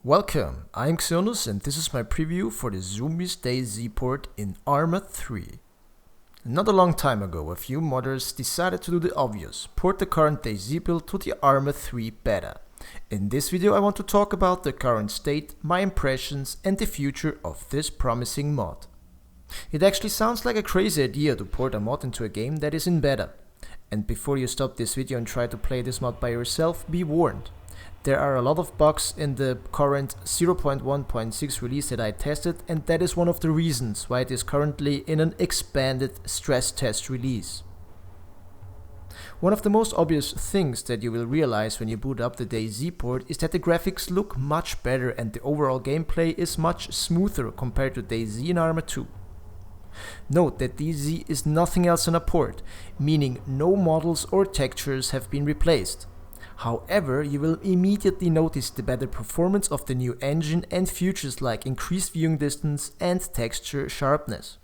Welcome, I'm Xionus and this is my preview for the Zoombies DayZ port in ArmA 3. Not a long time ago, a few modders decided to do the obvious, port the current DayZ build to the ArmA 3 beta. In this video I want to talk about the current state, my impressions and the future of this promising mod. It actually sounds like a crazy idea to port a mod into a game that is in beta. And before you stop this video and try to play this mod by yourself, be warned. There are a lot of bugs in the current 0.1.6 release that I tested, and that is one of the reasons why it is currently in an expanded stress test release. One of the most obvious things that you will realize when you boot up the DayZ port is that the graphics look much better and the overall gameplay is much smoother compared to DayZ in ArmA 2. Note that DayZ is nothing else than a port, meaning no models or textures have been replaced. However, you will immediately notice the better performance of the new engine and features like increased viewing distance and texture sharpness.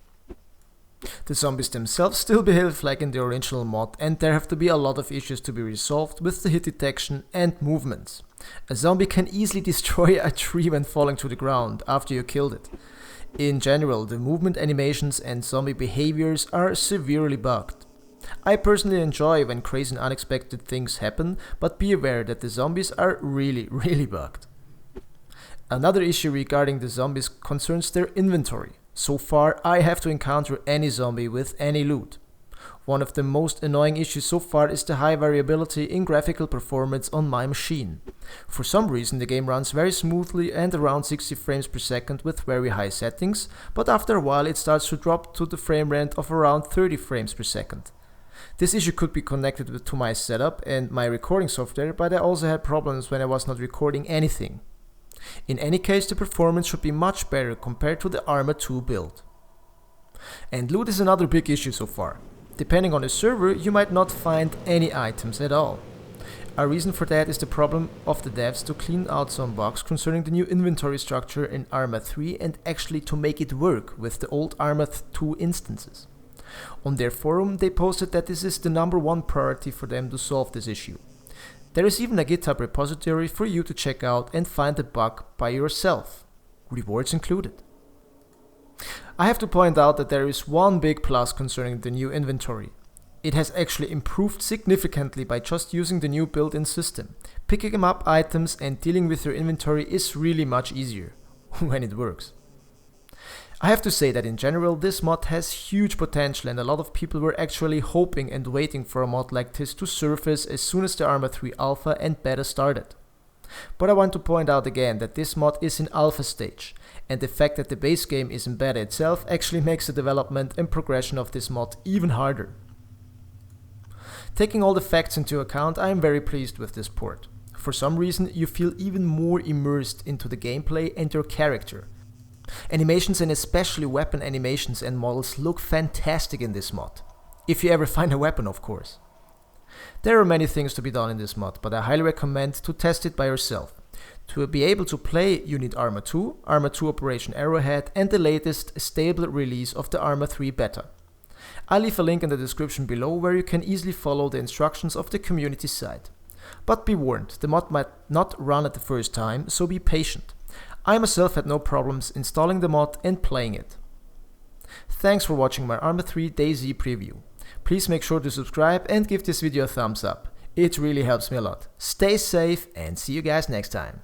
The zombies themselves still behave like in the original mod, and there have to be a lot of issues to be resolved with the hit detection and movements. A zombie can easily destroy a tree when falling to the ground after you killed it. In general, the movement animations and zombie behaviors are severely bugged. I personally enjoy when crazy and unexpected things happen, but be aware that the zombies are really bugged. Another issue regarding the zombies concerns their inventory. So far, I have to encounter any zombie with any loot. One of the most annoying issues so far is the high variability in graphical performance on my machine. For some reason the game runs very smoothly and around 60 frames per second with very high settings, but after a while it starts to drop to the frame rate of around 30 frames per second. This issue could be connected to my setup and my recording software, but I also had problems when I was not recording anything. In any case, the performance should be much better compared to the ArmA 2 build. And loot is another big issue so far. Depending on the server, you might not find any items at all. A reason for that is the problem of the devs to clean out some bugs concerning the new inventory structure in ArmA 3 and actually to make it work with the old ArmA 2 instances. On their forum, they posted that this is the #1 priority for them to solve this issue. There is even a GitHub repository for you to check out and find the bug by yourself. Rewards included. I have to point out that there is one big plus concerning the new inventory. It has actually improved significantly by just using the new built-in system. Picking up items and dealing with your inventory is really much easier when it works. I have to say that in general this mod has huge potential and a lot of people were actually hoping and waiting for a mod like this to surface as soon as the ArmA 3 alpha and beta started. But I want to point out again that this mod is in alpha stage, and the fact that the base game is in beta itself actually makes the development and progression of this mod even harder. Taking all the facts into account, I am very pleased with this port. For some reason you feel even more immersed into the gameplay and your character. Animations and especially weapon animations and models look fantastic in this mod. If you ever find a weapon, of course. There are many things to be done in this mod, but I highly recommend to test it by yourself. To be able to play, you need ArmA 2, ArmA 2 Operation Arrowhead and the latest stable release of the ArmA 3 beta. I'll leave a link in the description below where you can easily follow the instructions of the community site. But be warned, the mod might not run at the first time, so be patient. I myself had no problems installing the mod and playing it. Thanks for watching my ArmA 3 DayZ preview. Please make sure to subscribe and give this video a thumbs up. It really helps me a lot. Stay safe and see you guys next time.